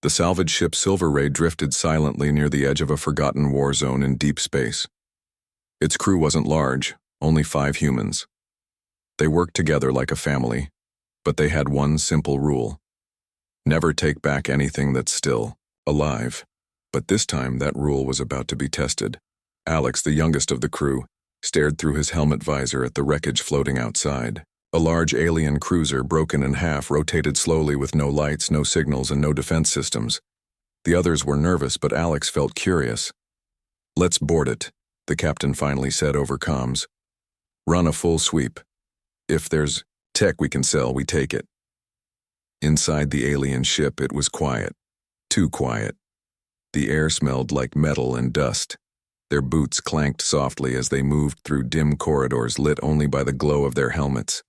The salvage ship Silver Ray drifted silently near the edge of a forgotten war zone in deep space. Its crew wasn't large, only 5 humans. They worked together like a family, but they had one simple rule: never take back anything that's still alive. But this time that rule was about to be tested. Alex, the youngest of the crew, stared through his helmet visor at the wreckage floating outside. A large alien cruiser, broken in half, rotated slowly with no lights, no signals, and no defense systems. The others were nervous, but Alex felt curious. "Let's board it," the captain finally said over comms. "Run a full sweep. If there's tech we can sell, we take it." Inside the alien ship, it was quiet. Too quiet. The air smelled like metal and dust. Their boots clanked softly as they moved through dim corridors lit only by the glow of their helmets.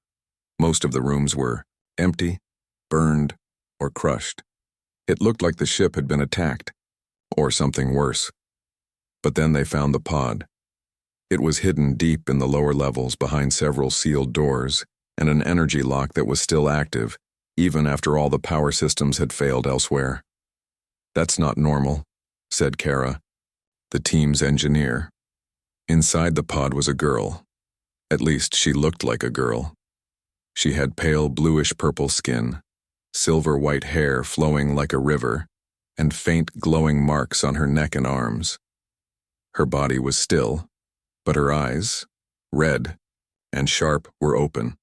Most of the rooms were empty, burned, or crushed. It looked like the ship had been attacked, or something worse. But then they found the pod. It was hidden deep in the lower levels behind several sealed doors and an energy lock that was still active, even after all the power systems had failed elsewhere. "That's not normal," said Kara, the team's engineer. Inside the pod was a girl. At least she looked like a girl. She had pale bluish-purple skin, silver-white hair flowing like a river, and faint glowing marks on her neck and arms. Her body was still, but her eyes, red and sharp, were open.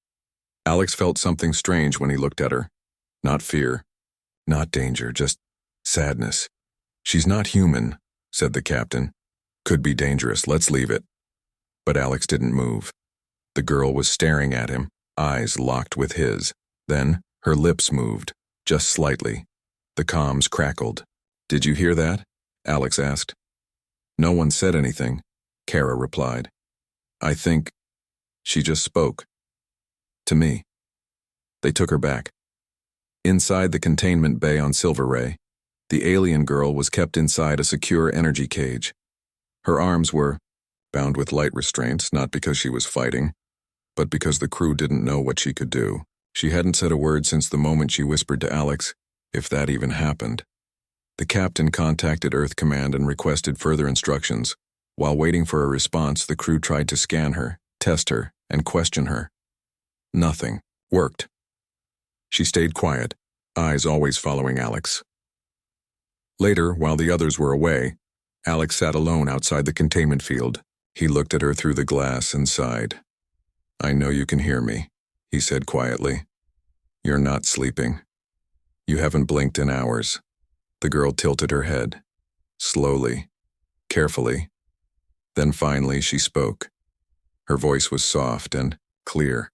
Alex felt something strange when he looked at her. Not fear, not danger, just sadness. "She's not human," said the captain. "Could be dangerous, let's leave it." But Alex didn't move. The girl was staring at him, eyes locked with his. Then her lips moved, just slightly. The comms crackled. "Did you hear that?" Alex asked. "No one said anything," Kara replied. "I think she just spoke. To me." They took her back. Inside the containment bay on Silver Ray, the alien girl was kept inside a secure energy cage. Her arms were bound with light restraints, not because she was fighting, but because the crew didn't know what she could do. She hadn't said a word since the moment she whispered to Alex, if that even happened. The captain contacted Earth Command and requested further instructions. While waiting for a response, the crew tried to scan her, test her, and question her. Nothing worked. She stayed quiet, eyes always following Alex. Later, while the others were away, Alex sat alone outside the containment field. He looked at her through the glass and sighed. "I know you can hear me," he said quietly. "You're not sleeping. You haven't blinked in hours." The girl tilted her head, slowly, carefully. Then finally she spoke. Her voice was soft and clear.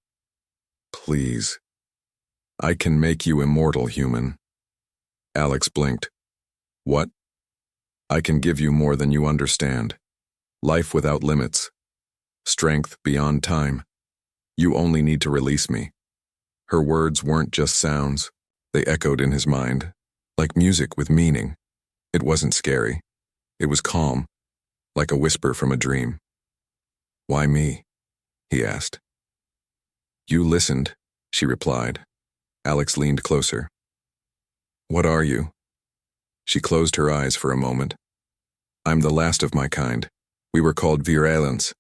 "Please. I can make you immortal, human." Alex blinked. "What?" "I can give you more than you understand. Life without limits. Strength beyond time. You only need to release me." Her words weren't just sounds. They echoed in his mind, like music with meaning. It wasn't scary. It was calm, like a whisper from a dream. "Why me?" he asked. "You listened," she replied. Alex leaned closer. "What are you?" She closed her eyes for a moment. "I'm the last of my kind. We were called virulents.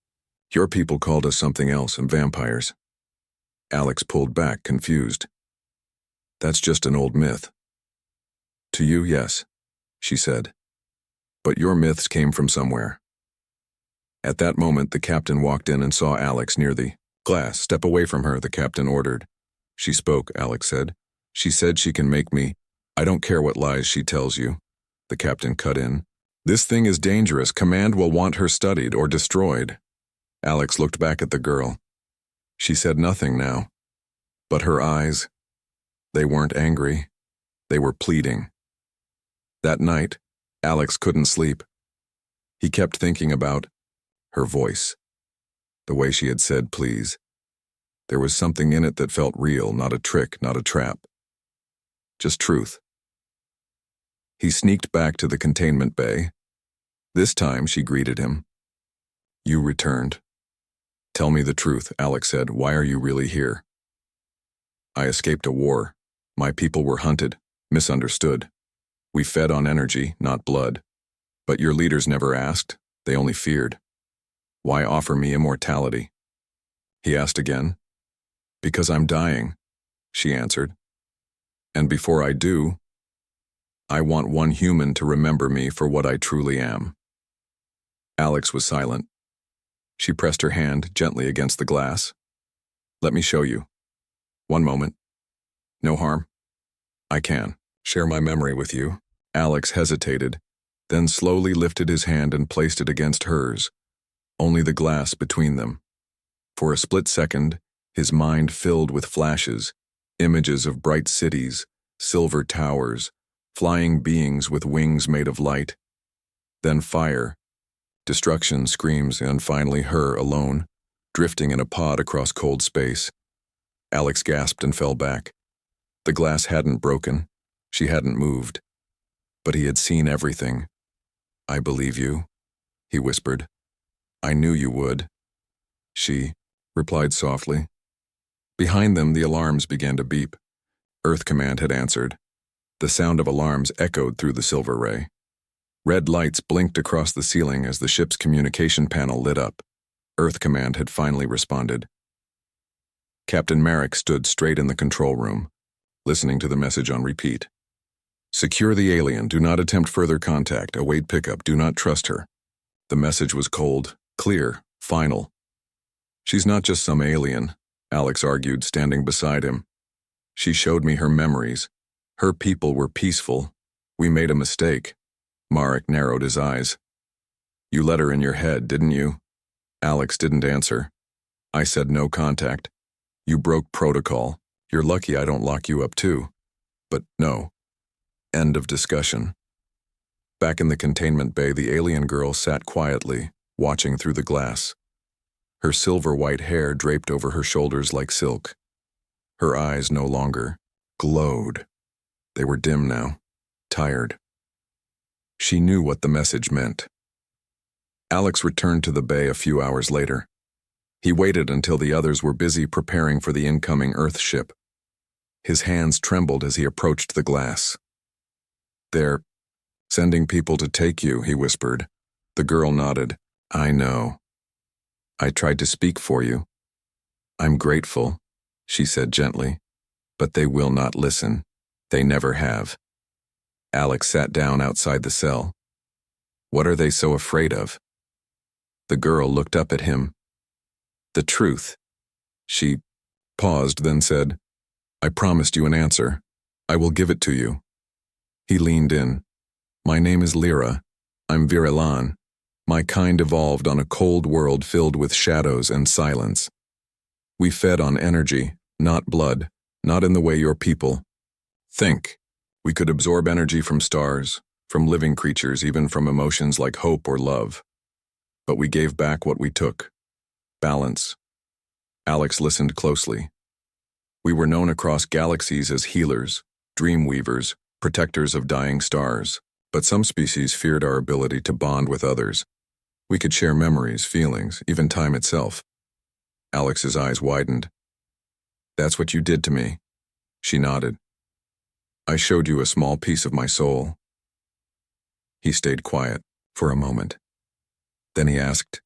Your people called us something else, and vampires." Alex pulled back, confused. "That's just an old myth." "To you, yes," she said. "But your myths came from somewhere." At that moment, the captain walked in and saw Alex near the glass. "Step away from her," the captain ordered. "She spoke," Alex said. "She said she can make me. I don't care what lies she tells you." The captain cut in. "This thing is dangerous. Command will want her studied or destroyed." Alex looked back at the girl. She said nothing now. But her eyes, they weren't angry. They were pleading. That night, Alex couldn't sleep. He kept thinking about her voice, the way she had said please. There was something in it that felt real, not a trick, not a trap. Just truth. He sneaked back to the containment bay. This time she greeted him. "You returned. Tell me the truth," Alex said. "Why are you really here?" "I escaped a war. My people were hunted, misunderstood. We fed on energy, not blood. But your leaders never asked, they only feared. Why offer me immortality? He asked again. Because I'm dying, she answered. And before I do, I want one human to remember me for what I truly am. Alex was silent. She pressed her hand gently against the glass. Let me show you. One moment. No harm. I can share my memory with you. Alex hesitated, then slowly lifted his hand and placed it against hers, only the glass between them. For a split second, his mind filled with flashes, images of bright cities, silver towers, flying beings with wings made of light. Then fire, destruction, screams, and finally her alone, drifting in a pod across cold space. Alex gasped and fell back. The glass hadn't broken. She hadn't moved. But he had seen everything. I believe you, he whispered. I knew you would. She replied softly. Behind them, the alarms began to beep. Earth Command had answered. The sound of alarms echoed through the silver ray. Red lights blinked across the ceiling as the ship's communication panel lit up. Earth Command had finally responded. Captain Merrick stood straight in the control room, listening to the message on repeat. Secure the alien. Do not attempt further contact. Await pickup. Do not trust her. The message was cold, clear, final. She's not just some alien, Alex argued, standing beside him. She showed me her memories. Her people were peaceful. We made a mistake. Marek narrowed his eyes. You let her in your head, didn't you? Alex didn't answer. I said no contact. You broke protocol. You're lucky I don't lock you up too. But no. End of discussion. Back in the containment bay, the alien girl sat quietly, watching through the glass. Her silver-white hair draped over her shoulders like silk. Her eyes no longer glowed. They were dim now, tired. She knew what the message meant. Alex returned to the bay a few hours later. He waited until the others were busy preparing for the incoming Earth ship. His hands trembled as he approached the glass. They're sending people to take you, he whispered. The girl nodded. I know. I tried to speak for you. I'm grateful, she said gently, but they will not listen. They never have. Alex sat down outside the cell. What are they so afraid of? The girl looked up at him. The truth. She paused, then said, I promised you an answer. I will give it to you. He leaned in. My name is Lyra. I'm Virilan. My kind evolved on a cold world filled with shadows and silence. We fed on energy, not blood, not in the way your people think. We could absorb energy from stars, from living creatures, even from emotions like hope or love. But we gave back what we took. Balance. Alex listened closely. We were known across galaxies as healers, dream weavers, protectors of dying stars, but some species feared our ability to bond with others. We could share memories, feelings, even time itself. Alex's eyes widened. That's what you did to me. She nodded. I showed you a small piece of my soul. He stayed quiet for a moment. Then he asked,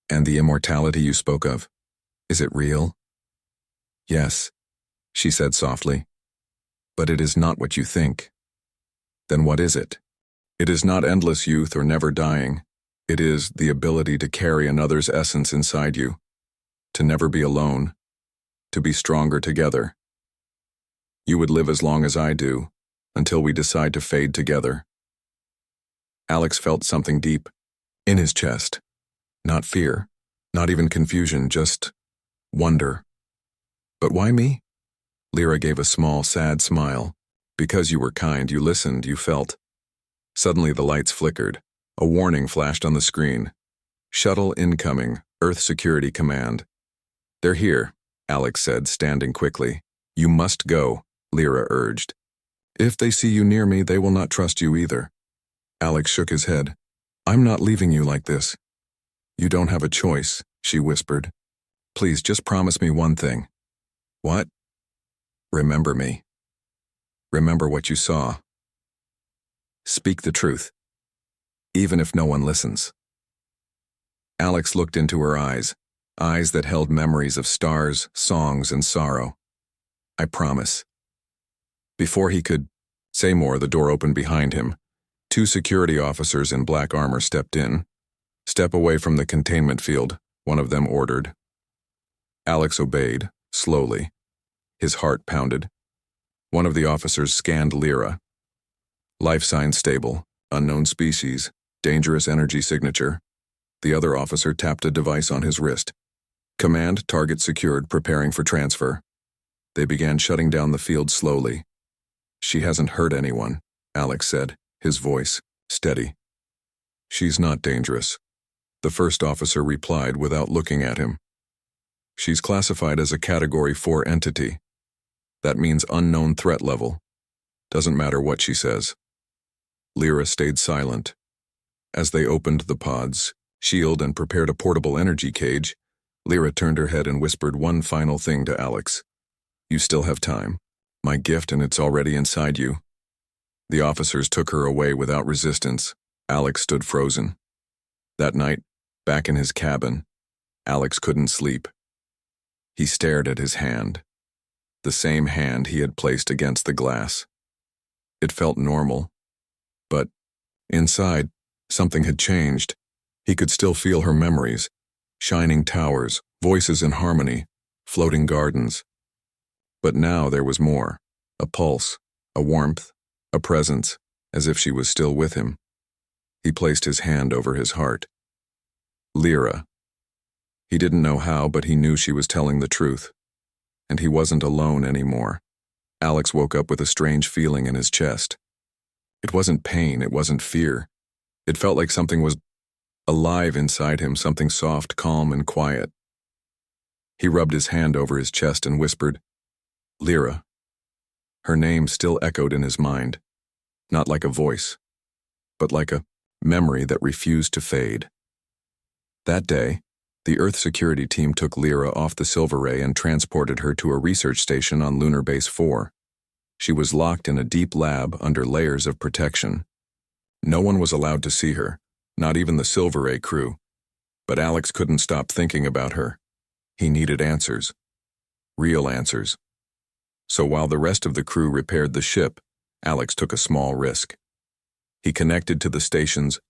And the immortality you spoke of, is it real? Yes, she said softly. But it is not what you think. Then what is it? It is not endless youth or never dying. It is the ability to carry another's essence inside you, to never be alone, to be stronger together. You would live as long as I do, until we decide to fade together. Alex felt something deep in his chest. Not fear, not even confusion, just wonder. But why me? Lyra gave a small, sad smile. Because you were kind, you listened, you felt. Suddenly the lights flickered. A warning flashed on the screen. Shuttle incoming, Earth Security Command. They're here, Alex said, standing quickly. You must go, Lyra urged. If they see you near me, they will not trust you either. Alex shook his head. I'm not leaving you like this. You don't have a choice, she whispered. Please, just promise me one thing. What? Remember me. Remember what you saw. Speak the truth, even if no one listens. Alex looked into her eyes that held memories of stars, songs, and sorrow. I promise. Before he could say more, the door opened behind him. 2 security officers in black armor stepped in. Step away from the containment field, one of them ordered. Alex obeyed, slowly. His heart pounded. One of the officers scanned Lyra. Life sign stable, unknown species, dangerous energy signature. The other officer tapped a device on his wrist. Command, target secured, preparing for transfer. They began shutting down the field slowly. She hasn't hurt anyone, Alex said, his voice steady. She's not dangerous, the first officer replied without looking at him. She's classified as a Category 4 entity. That means unknown threat level. Doesn't matter what she says. Lyra stayed silent. As they opened the pods, shield, and prepared a portable energy cage, Lyra turned her head and whispered one final thing to Alex. You still have time. My gift, and it's already inside you. The officers took her away without resistance. Alex stood frozen. That night, back in his cabin, Alex couldn't sleep. He stared at his hand, the same hand he had placed against the glass. It felt normal, but inside, something had changed. He could still feel her memories, shining towers, voices in harmony, floating gardens. But now there was more, a pulse, a warmth, a presence, as if she was still with him. He placed his hand over his heart. Lyra. He didn't know how, but he knew she was telling the truth. And he wasn't alone anymore. Alex woke up with a strange feeling in his chest. It wasn't pain, it wasn't fear. It felt like something was alive inside him, something soft, calm, and quiet. He rubbed his hand over his chest and whispered, Lyra. Her name still echoed in his mind, not like a voice, but like a memory that refused to fade. That day, the Earth security team took Lyra off the Silver Ray and transported her to a research station on Lunar Base 4. She was locked in a deep lab under layers of protection. No one was allowed to see her, not even the Silver Ray crew. But Alex couldn't stop thinking about her. He needed answers. Real answers. So while the rest of the crew repaired the ship, Alex took a small risk. He connected to the station's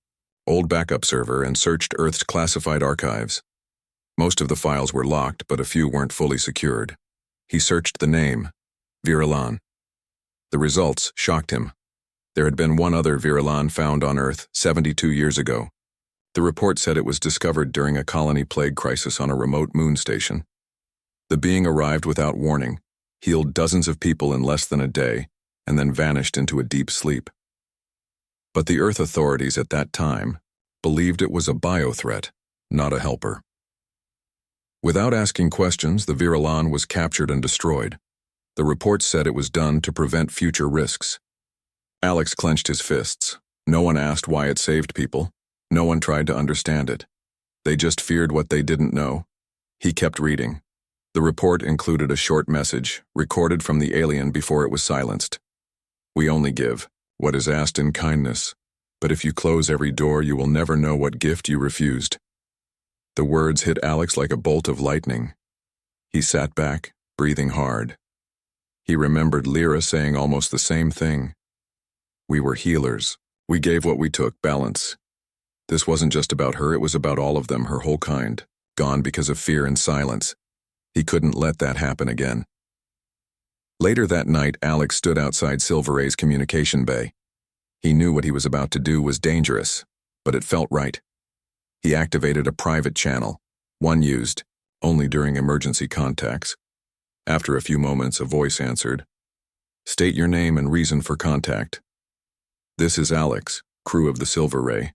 old backup server and searched Earth's classified archives. Most of the files were locked, but a few weren't fully secured. He searched the name, Virilan. The results shocked him. There had been one other Virilan found on Earth 72 years ago. The report said it was discovered during a colony plague crisis on a remote moon station. The being arrived without warning, healed dozens of people in less than a day, and then vanished into a deep sleep. But the Earth authorities at that time believed it was a biothreat, not a helper. Without asking questions, the Virilan was captured and destroyed. The report said it was done to prevent future risks. Alex clenched his fists. No one asked why it saved people. No one tried to understand it. They just feared what they didn't know. He kept reading. The report included a short message, recorded from the alien before it was silenced. We only give what is asked in kindness, but if you close every door, you will never know what gift you refused. The words hit Alex like a bolt of lightning. He sat back, breathing hard. He remembered Lyra saying almost the same thing. We were healers. We gave what we took, balance. This wasn't just about her, it was about all of them, her whole kind, gone because of fear and silence. He couldn't let that happen again. Later that night, Alex stood outside Silver Ray's communication bay. He knew what he was about to do was dangerous, but it felt right. He activated a private channel, one used only during emergency contacts. After a few moments, a voice answered, State your name and reason for contact. This is Alex, crew of the Silver Ray.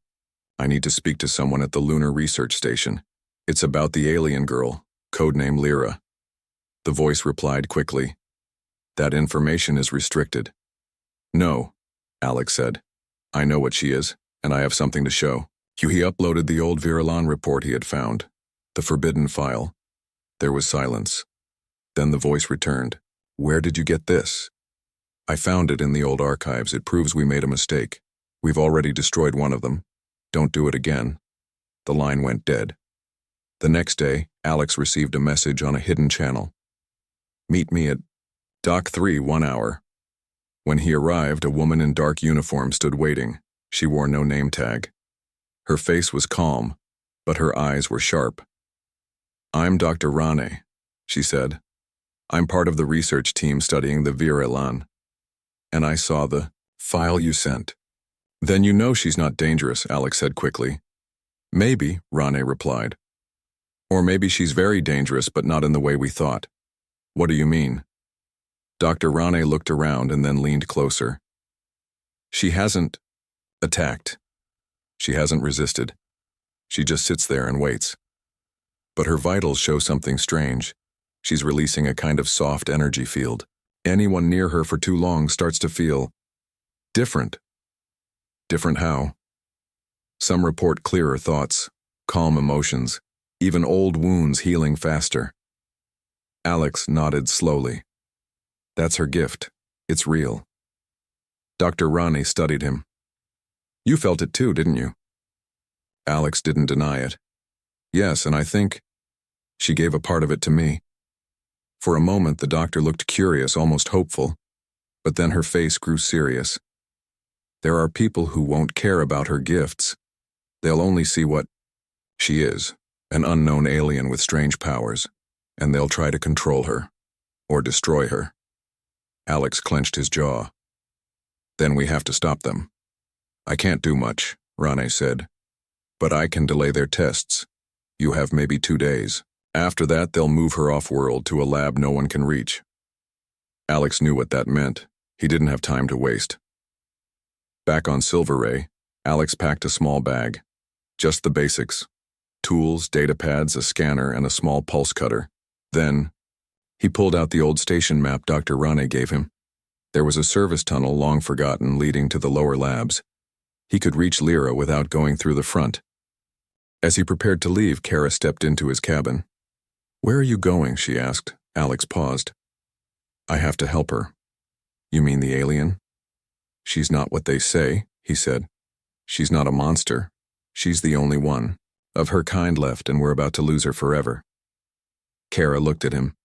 I need to speak to someone at the Lunar Research Station. It's about the alien girl, codename Lyra. The voice replied quickly, That information is restricted. No, Alex said. I know what she is, and I have something to show. He uploaded the old Virilan report he had found, the forbidden file. There was silence. Then the voice returned. Where did you get this? I found it in the old archives. It proves we made a mistake. We've already destroyed one of them. Don't do it again. The line went dead. The next day, Alex received a message on a hidden channel. Meet me at Dock 3, 1 hour. When he arrived, a woman in dark uniform stood waiting. She wore no name tag. Her face was calm, but her eyes were sharp. I'm Dr. Rane, she said. I'm part of the research team studying the Virelan. And I saw the file you sent. Then you know she's not dangerous, Alex said quickly. Maybe, Rane replied. Or maybe she's very dangerous, but not in the way we thought. What do you mean? Dr. Rane looked around and then leaned closer. She hasn't attacked. She hasn't resisted. She just sits there and waits. But her vitals show something strange. She's releasing a kind of soft energy field. Anyone near her for too long starts to feel different. Different how? Some report clearer thoughts, calm emotions, even old wounds healing faster. Alex nodded slowly. That's her gift. It's real. Dr. Rane studied him. You felt it too, didn't you? Alex didn't deny it. Yes, and I think she gave a part of it to me. For a moment, the doctor looked curious, almost hopeful, but then her face grew serious. There are people who won't care about her gifts. They'll only see what she is, an unknown alien with strange powers, and they'll try to control her, or destroy her. Alex clenched his jaw. Then we have to stop them. I can't do much, Rane said, but I can delay their tests. You have maybe 2 days. After that, they'll move her off-world to a lab no one can reach. Alex knew what that meant. He didn't have time to waste. Back on Silver Ray, Alex packed a small bag. Just the basics. Tools, data pads, a scanner, and a small pulse cutter. Then, he pulled out the old station map Dr. Rane gave him. There was a service tunnel long forgotten leading to the lower labs. He could reach Lyra without going through the front. As he prepared to leave, Kara stepped into his cabin. Where are you going? She asked. Alex paused. I have to help her. You mean the alien? She's not what they say, he said. She's not a monster. She's the only one of her kind left, and we're about to lose her forever. Kara looked at him.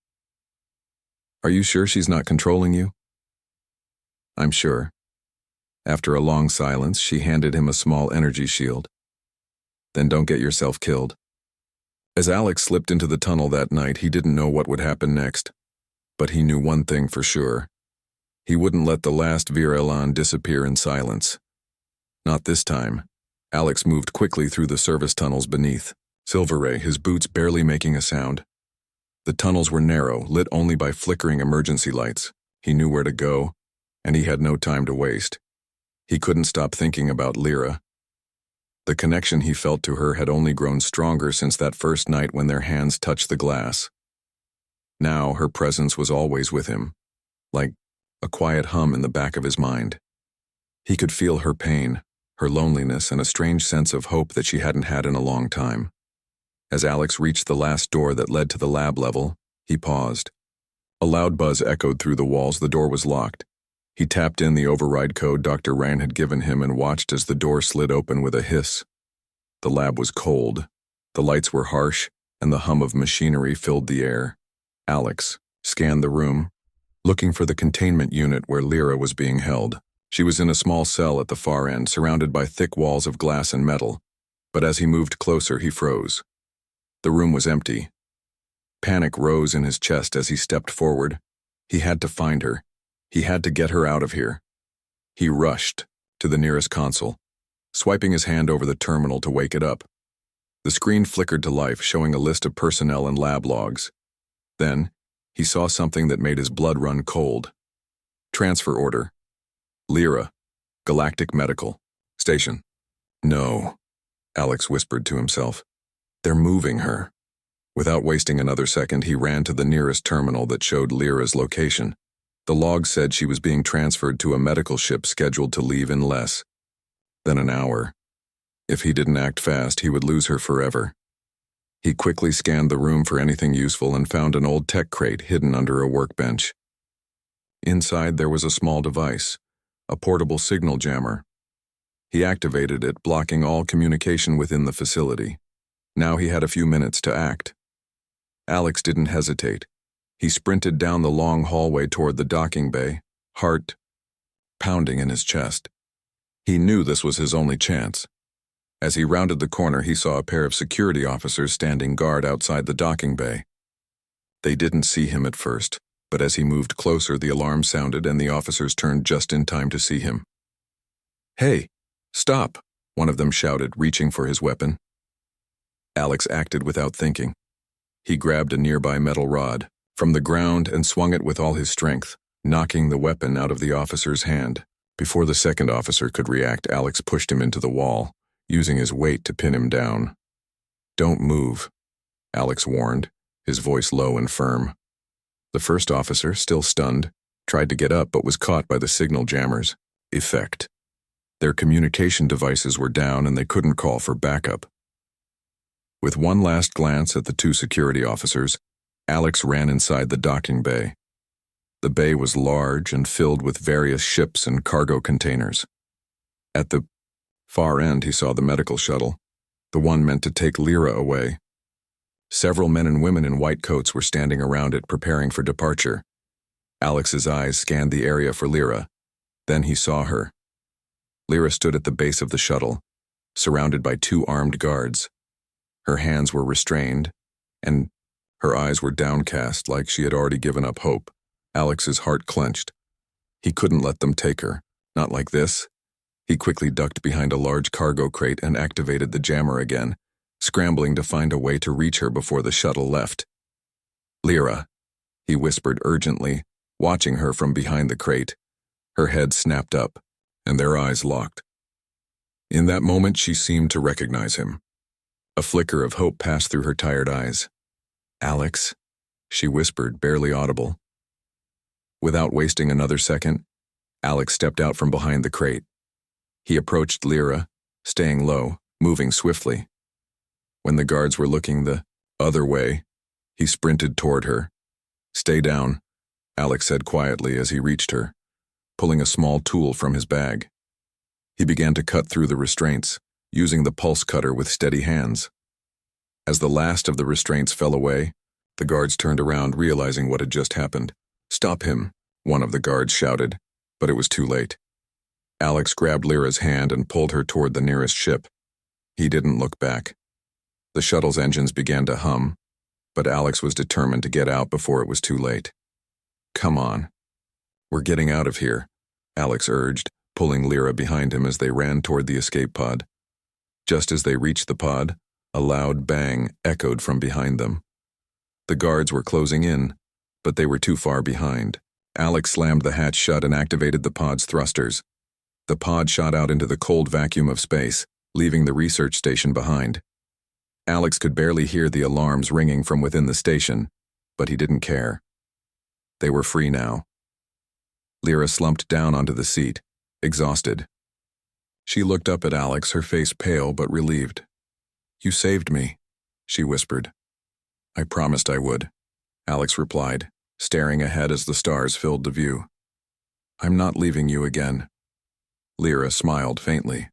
Are you sure she's not controlling you? I'm sure. After a long silence, she handed him a small energy shield. Then don't get yourself killed. As Alex slipped into the tunnel that night, he didn't know what would happen next. But he knew one thing for sure. He wouldn't let the last Virelan disappear in silence. Not this time. Alex moved quickly through the service tunnels beneath. Silver Ray, his boots barely making a sound. The tunnels were narrow, lit only by flickering emergency lights. He knew where to go, and he had no time to waste. He couldn't stop thinking about Lyra. The connection he felt to her had only grown stronger since that first night when their hands touched the glass. Now her presence was always with him, like a quiet hum in the back of his mind. He could feel her pain, her loneliness, and a strange sense of hope that she hadn't had in a long time. As Alex reached the last door that led to the lab level, he paused. A loud buzz echoed through the walls. The door was locked. He tapped in the override code Dr. Rane had given him and watched as the door slid open with a hiss. The lab was cold. The lights were harsh, and the hum of machinery filled the air. Alex scanned the room, looking for the containment unit where Lyra was being held. She was in a small cell at the far end, surrounded by thick walls of glass and metal. But as he moved closer, he froze. The room was empty. Panic rose in his chest as he stepped forward. He had to find her. He had to get her out of here. He rushed to the nearest console, swiping his hand over the terminal to wake it up. The screen flickered to life, showing a list of personnel and lab logs. Then, he saw something that made his blood run cold. Transfer order. Lyra, Galactic Medical Station. No, Alex whispered to himself. They're moving her. Without wasting another second, he ran to the nearest terminal that showed Lyra's location. The log said she was being transferred to a medical ship scheduled to leave in less than an hour. If he didn't act fast, he would lose her forever. He quickly scanned the room for anything useful and found an old tech crate hidden under a workbench. Inside there was a small device, a portable signal jammer. He activated it, blocking all communication within the facility. Now he had a few minutes to act. Alex didn't hesitate. He sprinted down the long hallway toward the docking bay, heart pounding in his chest. He knew this was his only chance. As he rounded the corner, he saw a pair of security officers standing guard outside the docking bay. They didn't see him at first, but as he moved closer, the alarm sounded and the officers turned just in time to see him. "Hey, stop!" one of them shouted, reaching for his weapon. Alex acted without thinking. He grabbed a nearby metal rod from the ground and swung it with all his strength, knocking the weapon out of the officer's hand. Before the second officer could react, Alex pushed him into the wall, using his weight to pin him down. "Don't move," Alex warned, his voice low and firm. The first officer, still stunned, tried to get up but was caught by the signal jammers. Effect. Their communication devices were down and they couldn't call for backup. With one last glance at the two security officers, Alex ran inside the docking bay. The bay was large and filled with various ships and cargo containers. At the far end, he saw the medical shuttle, the one meant to take Lyra away. Several men and women in white coats were standing around it, preparing for departure. Alex's eyes scanned the area for Lyra. Then he saw her. Lyra stood at the base of the shuttle, surrounded by two armed guards. Her hands were restrained, and her eyes were downcast like she had already given up hope. Alex's heart clenched. He couldn't let them take her. Not like this. He quickly ducked behind a large cargo crate and activated the jammer again, scrambling to find a way to reach her before the shuttle left. "Lyra," he whispered urgently, watching her from behind the crate. Her head snapped up, and their eyes locked. In that moment, she seemed to recognize him. A flicker of hope passed through her tired eyes. "Alex," she whispered, barely audible. Without wasting another second, Alex stepped out from behind the crate. He approached Lyra, staying low, moving swiftly. When the guards were looking the other way, he sprinted toward her. "Stay down," Alex said quietly as he reached her, pulling a small tool from his bag. He began to cut through the restraints, using the pulse cutter with steady hands. As the last of the restraints fell away, the guards turned around, realizing what had just happened. "Stop him," one of the guards shouted, but it was too late. Alex grabbed Lyra's hand and pulled her toward the nearest ship. He didn't look back. The shuttle's engines began to hum, but Alex was determined to get out before it was too late. "Come on. We're getting out of here," Alex urged, pulling Lyra behind him as they ran toward the escape pod. Just as they reached the pod, a loud bang echoed from behind them. The guards were closing in, but they were too far behind. Alex slammed the hatch shut and activated the pod's thrusters. The pod shot out into the cold vacuum of space, leaving the research station behind. Alex could barely hear the alarms ringing from within the station, but he didn't care. They were free now. Lyra slumped down onto the seat, exhausted. She looked up at Alex, her face pale but relieved. "You saved me," she whispered. "I promised I would," Alex replied, staring ahead as the stars filled the view. "I'm not leaving you again." Lyra smiled faintly.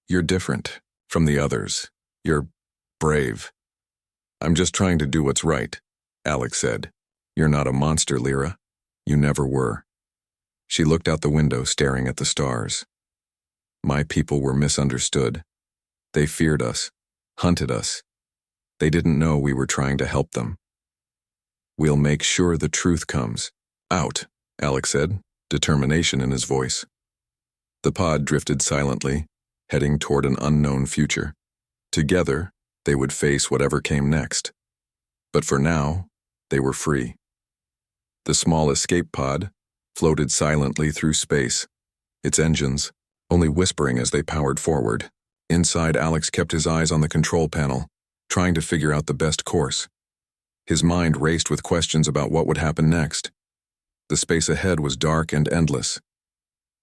"You're different from the others. You're brave." "I'm just trying to do what's right," Alex said. "You're not a monster, Lyra. You never were." She looked out the window, staring at the stars. "My people were misunderstood. They feared us, hunted us. They didn't know we were trying to help them. We'll make sure the truth comes out," Alex said, determination in his voice. The pod drifted silently, heading toward an unknown future. Together, they would face whatever came next. But for now, they were free. The small escape pod floated silently through space, its engines only whispering as they powered forward. Inside, Alex kept his eyes on the control panel, trying to figure out the best course. His mind raced with questions about what would happen next. The space ahead was dark and endless.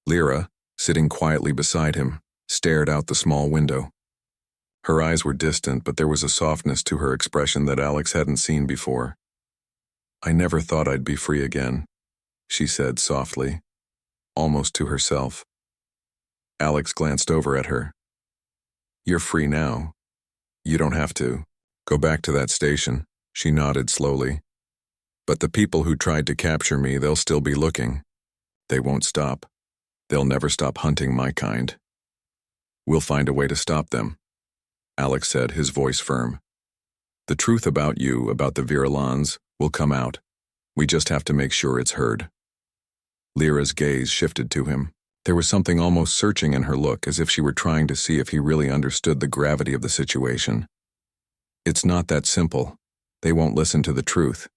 Lyra, sitting quietly beside him, stared out the small window. Her eyes were distant, but there was a softness to her expression that Alex hadn't seen before. "I never thought I'd be free again," she said softly, almost to herself. Alex glanced over at her. You're free now. You don't have to go back to that station. She nodded slowly. But the people who tried to capture me, they'll still be looking. They won't stop. They'll never stop hunting my kind. We'll find a way to stop them, Alex said, his voice firm. The truth about you, about the Virulans, will come out. We just have to make sure it's heard. Lyra's gaze shifted to him. There was something almost searching in her look, as if she were trying to see if he really understood the gravity of the situation. It's not that simple. They won't listen to the truth.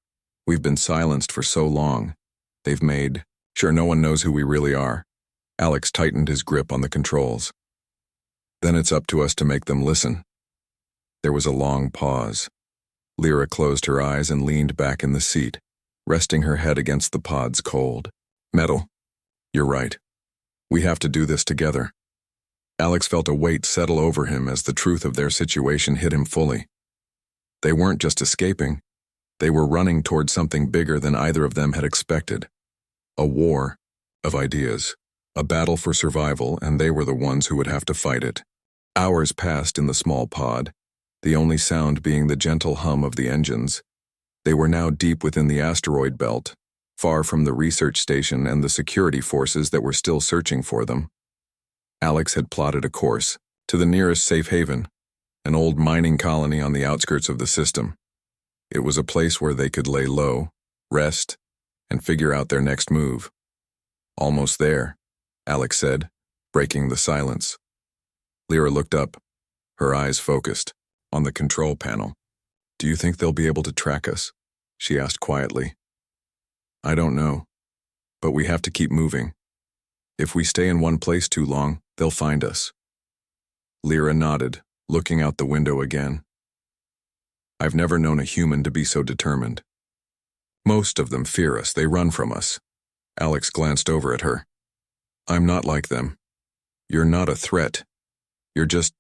We've been silenced for so long. They've made sure no one knows who we really are. Alex tightened his grip on the controls. Then it's up to us to make them listen. There was a long pause. Lyra closed her eyes and leaned back in the seat, resting her head against the pod's cold metal. You're right. We have to do this together. Alex felt a weight settle over him as the truth of their situation hit him fully. They weren't just escaping. They were running toward something bigger than either of them had expected. A war of ideas, a battle for survival, and they were the ones who would have to fight it. Hours passed in the small pod, the only sound being the gentle hum of the engines. They were now deep within the asteroid belt, far from the research station and the security forces that were still searching for them. Alex had plotted a course to the nearest safe haven, an old mining colony on the outskirts of the system. It was a place where they could lay low, rest, and figure out their next move. Almost there, Alex said, breaking the silence. Lyra looked up, her eyes focused on the control panel. Do you think they'll be able to track us? She asked quietly. I don't know, but we have to keep moving. If we stay in one place too long, they'll find us. Lyra nodded, looking out the window again. I've never known a human to be so determined. Most of them fear us, they run from us. Alex glanced over at her. I'm not like them. You're not a threat. You're just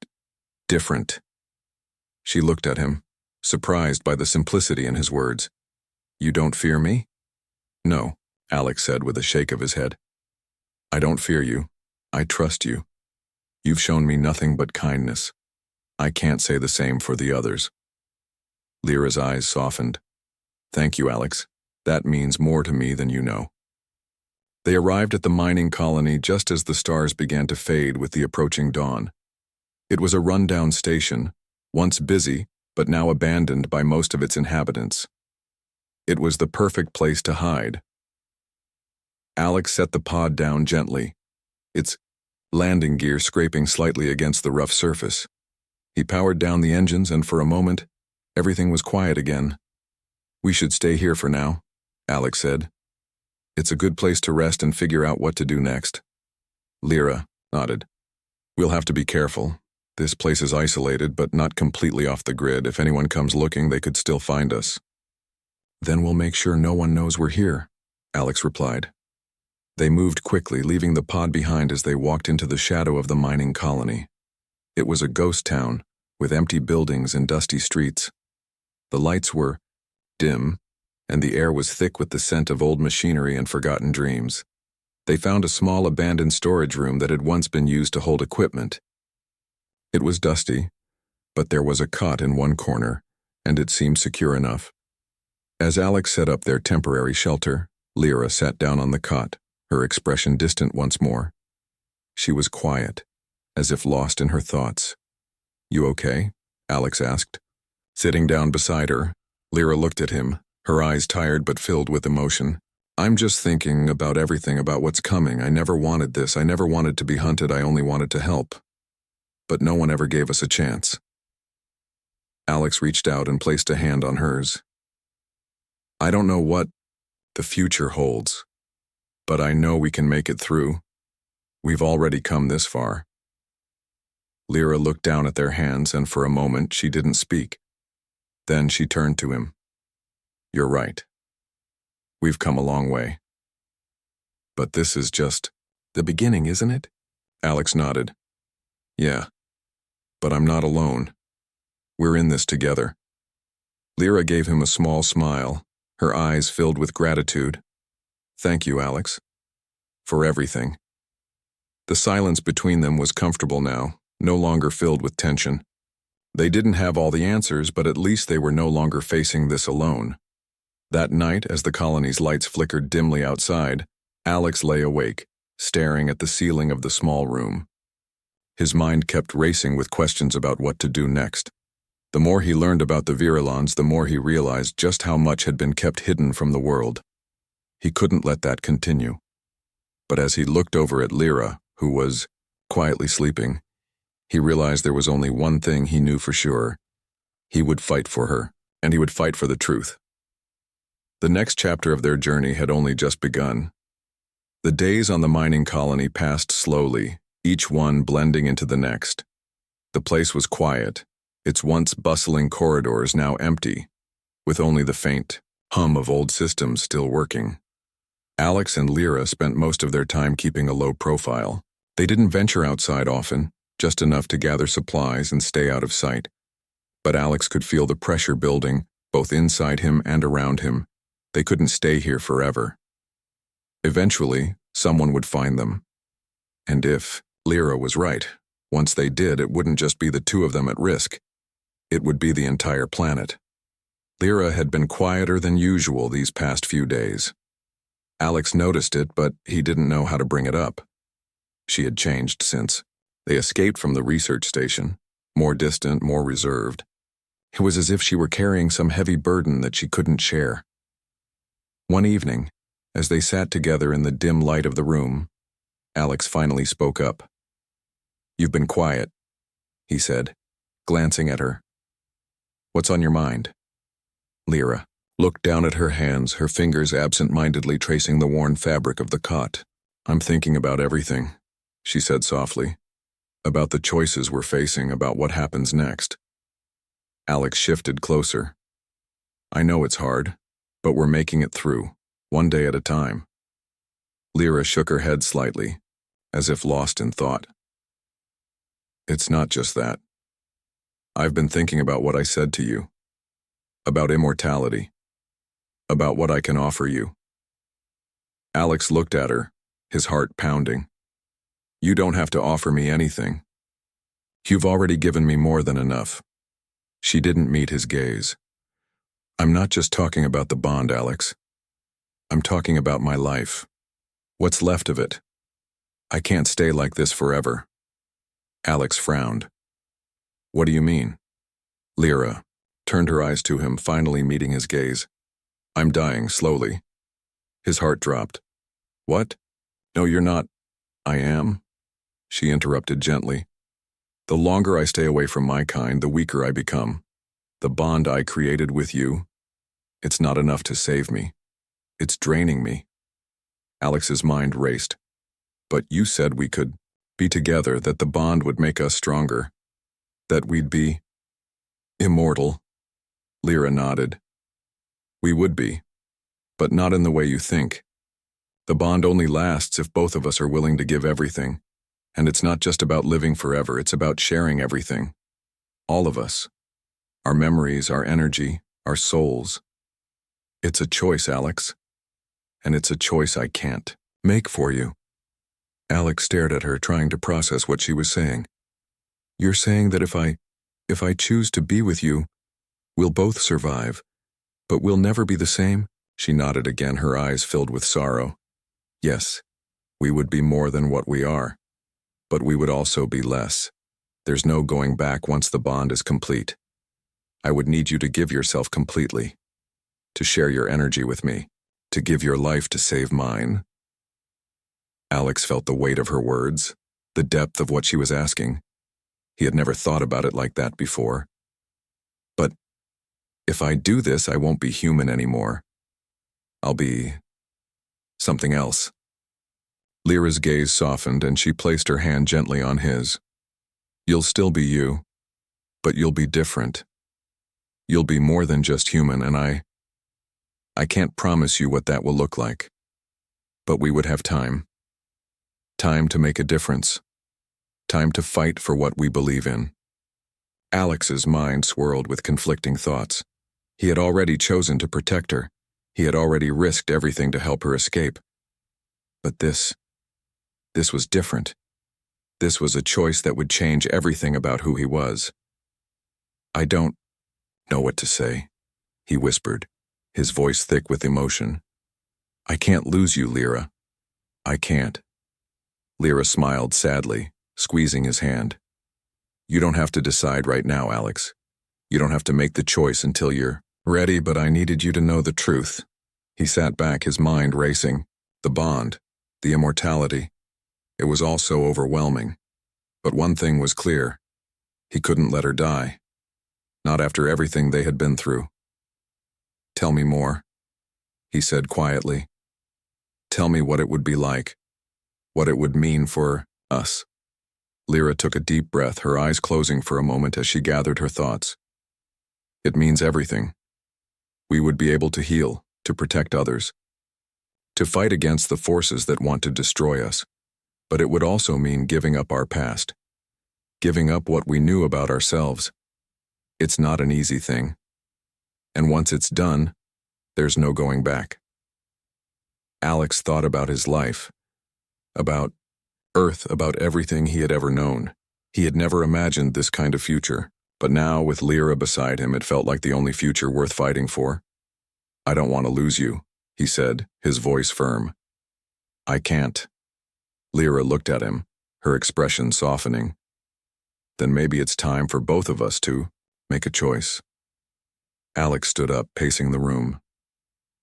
different. She looked at him, surprised by the simplicity in his words. You don't fear me? No, Alex said with a shake of his head. I don't fear you. I trust you. You've shown me nothing but kindness. I can't say the same for the others. Lyra's eyes softened. Thank you, Alex. That means more to me than you know. They arrived at the mining colony just as the stars began to fade with the approaching dawn. It was a rundown station, once busy, but now abandoned by most of its inhabitants. It was the perfect place to hide. Alex set the pod down gently, its landing gear scraping slightly against the rough surface. He powered down the engines, and for a moment, everything was quiet again. We should stay here for now, Alex said. It's a good place to rest and figure out what to do next. Lyra nodded. We'll have to be careful. This place is isolated, but not completely off the grid. If anyone comes looking, they could still find us. Then we'll make sure no one knows we're here, Alex replied. They moved quickly, leaving the pod behind as they walked into the shadow of the mining colony. It was a ghost town, with empty buildings and dusty streets. The lights were dim, and the air was thick with the scent of old machinery and forgotten dreams. They found a small abandoned storage room that had once been used to hold equipment. It was dusty, but there was a cot in one corner, and it seemed secure enough. As Alex set up their temporary shelter, Lyra sat down on the cot, her expression distant once more. She was quiet, as if lost in her thoughts. You okay? Alex asked. Sitting down beside her, Lyra looked at him, her eyes tired but filled with emotion. I'm just thinking about everything, about what's coming. I never wanted this. I never wanted to be hunted. I only wanted to help. But no one ever gave us a chance. Alex reached out and placed a hand on hers. I don't know what the future holds, but I know we can make it through. We've already come this far. Lyra looked down at their hands, and for a moment she didn't speak. Then she turned to him. You're right. We've come a long way. But this is just the beginning, isn't it? Alex nodded. Yeah, but I'm not alone. We're in this together. Lyra gave him a small smile, her eyes filled with gratitude. Thank you, Alex. For everything. The silence between them was comfortable now, no longer filled with tension. They didn't have all the answers, but at least they were no longer facing this alone. That night, as the colony's lights flickered dimly outside, Alex lay awake, staring at the ceiling of the small room. His mind kept racing with questions about what to do next. The more he learned about the Virulons, the more he realized just how much had been kept hidden from the world. He couldn't let that continue. But as he looked over at Lyra, who was quietly sleeping, he realized there was only one thing he knew for sure. He would fight for her, and he would fight for the truth. The next chapter of their journey had only just begun. The days on the mining colony passed slowly, each one blending into the next. The place was quiet, its once bustling corridors now empty, with only the faint hum of old systems still working. Alex and Lyra spent most of their time keeping a low profile. They didn't venture outside often, just enough to gather supplies and stay out of sight. But Alex could feel the pressure building, both inside him and around him. They couldn't stay here forever. Eventually, someone would find them. And if Lyra was right, once they did, it wouldn't just be the two of them at risk. It would be the entire planet. Lyra had been quieter than usual these past few days. Alex noticed it, but he didn't know how to bring it up. She had changed since they escaped from the research station, more distant, more reserved. It was as if she were carrying some heavy burden that she couldn't share. One evening, as they sat together in the dim light of the room, Alex finally spoke up. "You've been quiet," he said, glancing at her. "What's on your mind?" Lyra looked down at her hands, her fingers absent-mindedly tracing the worn fabric of the cot. "I'm thinking about everything," she said softly. "About the choices we're facing, about what happens next." Alex shifted closer. "I know it's hard, but we're making it through, one day at a time." Lyra shook her head slightly, as if lost in thought. "It's not just that. I've been thinking about what I said to you, about immortality, about what I can offer you." Alex looked at her, his heart pounding. "You don't have to offer me anything. You've already given me more than enough." She didn't meet his gaze. "I'm not just talking about the bond, Alex. I'm talking about my life. What's left of it. I can't stay like this forever." Alex frowned. "What do you mean?" Lyra turned her eyes to him, finally meeting his gaze. "I'm dying slowly." His heart dropped. "What? No, you're not." "I am," she interrupted gently. "The longer I stay away from my kind, the weaker I become. The bond I created with you, it's not enough to save me. It's draining me." Alex's mind raced. "But you said we could be together, that the bond would make us stronger, that we'd be immortal." Lyra nodded. "We would be, but not in the way you think. The bond only lasts if both of us are willing to give everything. And it's not just about living forever, it's about sharing everything. All of us. Our memories, our energy, our souls. It's a choice, Alex. And it's a choice I can't make for you." Alex stared at her, trying to process what she was saying. "You're saying that if I choose to be with you, we'll both survive, but we'll never be the same?" She nodded again, her eyes filled with sorrow. "Yes, we would be more than what we are, but we would also be less. There's no going back once the bond is complete. I would need you to give yourself completely, to share your energy with me, to give your life to save mine." Alex felt the weight of her words, the depth of what she was asking. He had never thought about it like that before. "But if I do this, I won't be human anymore. I'll be something else." Lyra's gaze softened and she placed her hand gently on his. "You'll still be you, but you'll be different. You'll be more than just human, and I can't promise you what that will look like. But we would have time. Time to make a difference. Time to fight for what we believe in." Alex's mind swirled with conflicting thoughts. He had already chosen to protect her. He had already risked everything to help her escape. But this was different. This was a choice that would change everything about who he was. "I don't know what to say," he whispered, his voice thick with emotion. "I can't lose you, Lyra. I can't." Lyra smiled sadly, squeezing his hand. "You don't have to decide right now, Alex. You don't have to make the choice until you're ready, but I needed you to know the truth." He sat back, his mind racing. The bond, the immortality. It was all so overwhelming. But one thing was clear. He couldn't let her die. Not after everything they had been through. "Tell me more," he said quietly. "Tell me what it would be like. What it would mean for us." Lyra took a deep breath, her eyes closing for a moment as she gathered her thoughts. "It means everything. We would be able to heal, to protect others, to fight against the forces that want to destroy us. But it would also mean giving up our past, giving up what we knew about ourselves. It's not an easy thing. And once it's done, there's no going back." Alex thought about his life, about Earth, about everything he had ever known. He had never imagined this kind of future, but now, with Lyra beside him, it felt like the only future worth fighting for. "I don't want to lose you," he said, his voice firm. "I can't." Lyra looked at him, her expression softening. "Then maybe it's time for both of us to make a choice." Alex stood up, pacing the room.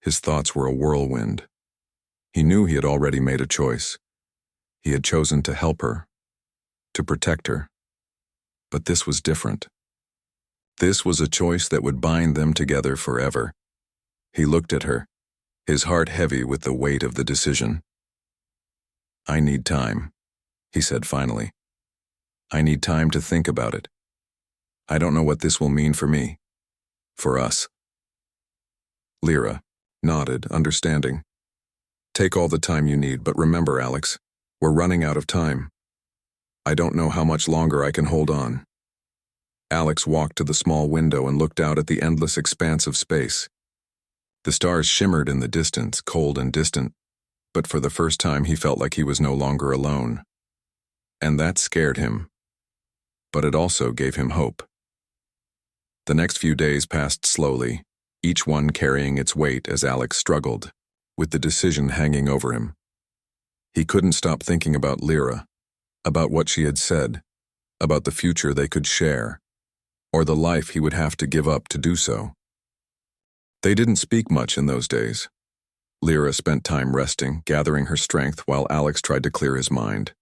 His thoughts were a whirlwind. He knew he had already made a choice. He had chosen to help her, to protect her. But this was different. This was a choice that would bind them together forever. He looked at her, his heart heavy with the weight of the decision. "I need time," he said finally. "I need time to think about it. I don't know what this will mean for me, for us." Lyra nodded, understanding. "Take all the time you need, but remember, Alex, we're running out of time. I don't know how much longer I can hold on." Alex walked to the small window and looked out at the endless expanse of space. The stars shimmered in the distance, cold and distant, but for the first time he felt like he was no longer alone. And that scared him. But it also gave him hope. The next few days passed slowly, each one carrying its weight as Alex struggled, with the decision hanging over him. He couldn't stop thinking about Lyra, about what she had said, about the future they could share, or the life he would have to give up to do so. They didn't speak much in those days. Lyra spent time resting, gathering her strength, while Alex tried to clear his mind.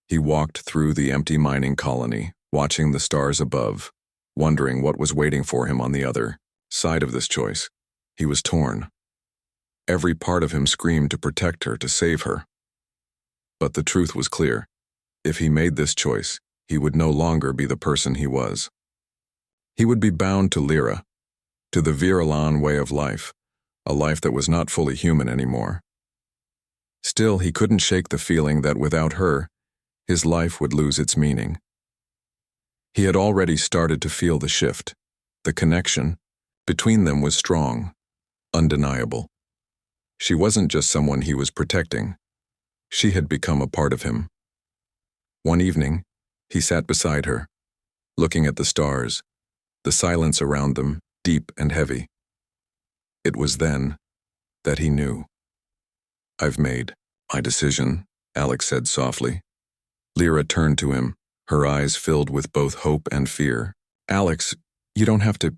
He walked through the empty mining colony, watching the stars above, wondering what was waiting for him on the other side of this choice. He was torn. Every part of him screamed to protect her, to save her. But the truth was clear. If he made this choice, he would no longer be the person he was. He would be bound to Lyra, to the Virilan way of life, a life that was not fully human anymore. Still, he couldn't shake the feeling that without her, his life would lose its meaning. He had already started to feel the shift. The connection between them was strong, undeniable. She wasn't just someone he was protecting. She had become a part of him. One evening, he sat beside her, looking at the stars, the silence around them, deep and heavy. It was then that he knew. "I've made my decision," Alex said softly. Lyra turned to him, her eyes filled with both hope and fear. "Alex, you don't have to—"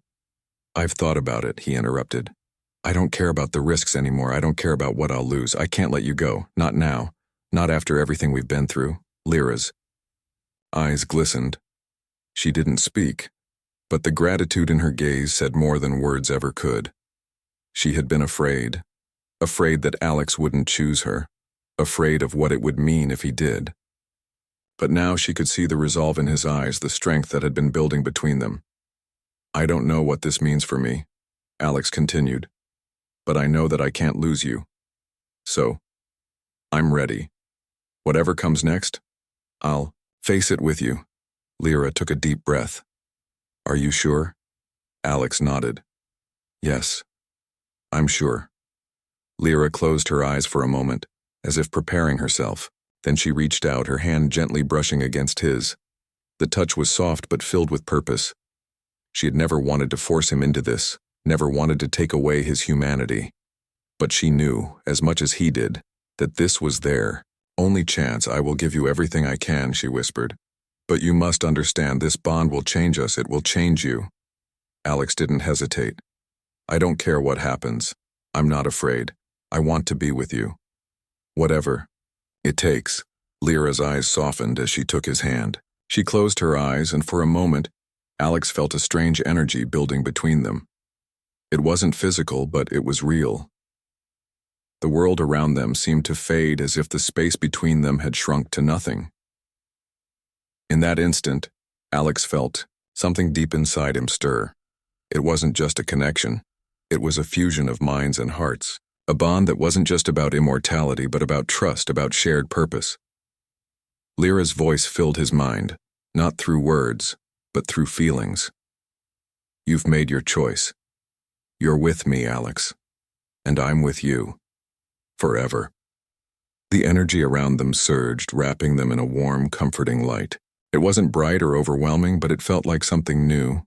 "I've thought about it," he interrupted. "I don't care about the risks anymore. I don't care about what I'll lose. I can't let you go. Not now. Not after everything we've been through." Lyra's eyes glistened. She didn't speak, but the gratitude in her gaze said more than words ever could. She had been afraid that Alex wouldn't choose her, afraid of what it would mean if he did. But now she could see the resolve in his eyes, the strength that had been building between them. "I don't know what this means for me," Alex continued, "but I know that I can't lose you. So, I'm ready. Whatever comes next, I'll face it with you." Lyra took a deep breath. "Are you sure?" Alex nodded. "Yes, I'm sure." Lyra closed her eyes for a moment, as if preparing herself. Then she reached out, her hand gently brushing against his. The touch was soft but filled with purpose. She had never wanted to force him into this, never wanted to take away his humanity. But she knew, as much as he did, that this was their only chance. "I will give you everything I can," she whispered. "But you must understand, this bond will change us, it will change you." Alex didn't hesitate. "I don't care what happens. I'm not afraid. I want to be with you. Whatever it takes." Lyra's eyes softened as she took his hand. She closed her eyes, and for a moment, Alex felt a strange energy building between them. It wasn't physical, but it was real. The world around them seemed to fade, as if the space between them had shrunk to nothing. In that instant, Alex felt something deep inside him stir. It wasn't just a connection. It was a fusion of minds and hearts. A bond that wasn't just about immortality, but about trust, about shared purpose. Lyra's voice filled his mind, not through words, but through feelings. "You've made your choice. You're with me, Alex. And I'm with you. Forever." The energy around them surged, wrapping them in a warm, comforting light. It wasn't bright or overwhelming, but it felt like something new,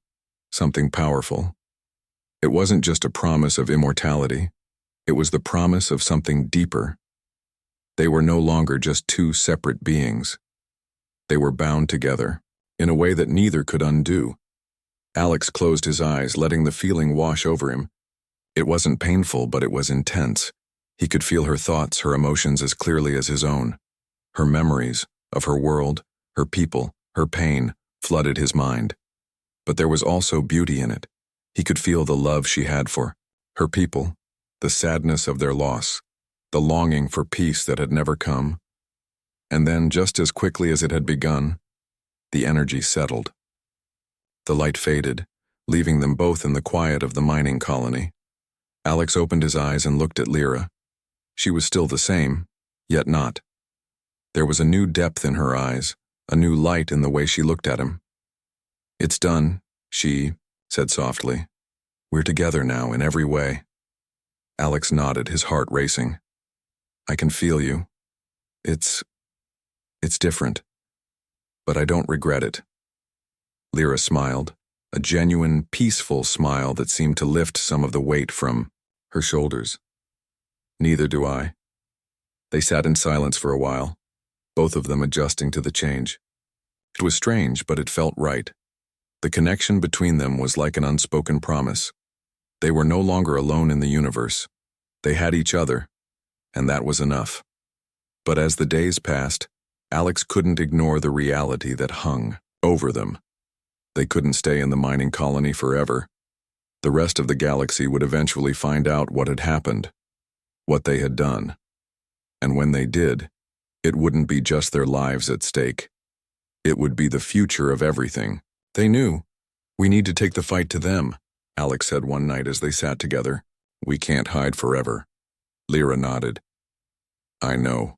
something powerful. It wasn't just a promise of immortality. It was the promise of something deeper. They were no longer just two separate beings. They were bound together, in a way that neither could undo. Alex closed his eyes, letting the feeling wash over him. It wasn't painful, but it was intense. He could feel her thoughts, her emotions as clearly as his own. Her memories of her world, her people, her pain flooded his mind. But there was also beauty in it. He could feel the love she had for her people, the sadness of their loss, the longing for peace that had never come. And then, just as quickly as it had begun, the energy settled. The light faded, leaving them both in the quiet of the mining colony. Alex opened his eyes and looked at Lyra. She was still the same, yet not. There was a new depth in her eyes, a new light in the way she looked at him. "It's done," she said softly. "We're together now in every way." Alex nodded, his heart racing. "I can feel you. It's different. But I don't regret it." Lyra smiled, a genuine, peaceful smile that seemed to lift some of the weight from her shoulders. "Neither do I." They sat in silence for a while, both of them adjusting to the change. It was strange, but it felt right. The connection between them was like an unspoken promise. They were no longer alone in the universe. They had each other, and that was enough. But as the days passed, Alex couldn't ignore the reality that hung over them. They couldn't stay in the mining colony forever. The rest of the galaxy would eventually find out what had happened, what they had done. And when they did, it wouldn't be just their lives at stake. It would be the future of everything. They knew. "We need to take the fight to them," Alex said one night as they sat together. "We can't hide forever." Lyra nodded. "I know.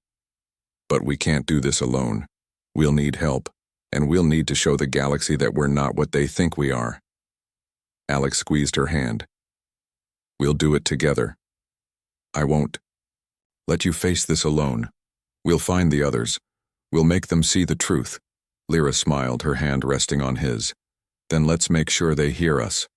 But we can't do this alone. We'll need help, and we'll need to show the galaxy that we're not what they think we are." Alex squeezed her hand. "We'll do it together. I won't let you face this alone. We'll find the others. We'll make them see the truth." Lyra smiled, her hand resting on his. "Then let's make sure they hear us."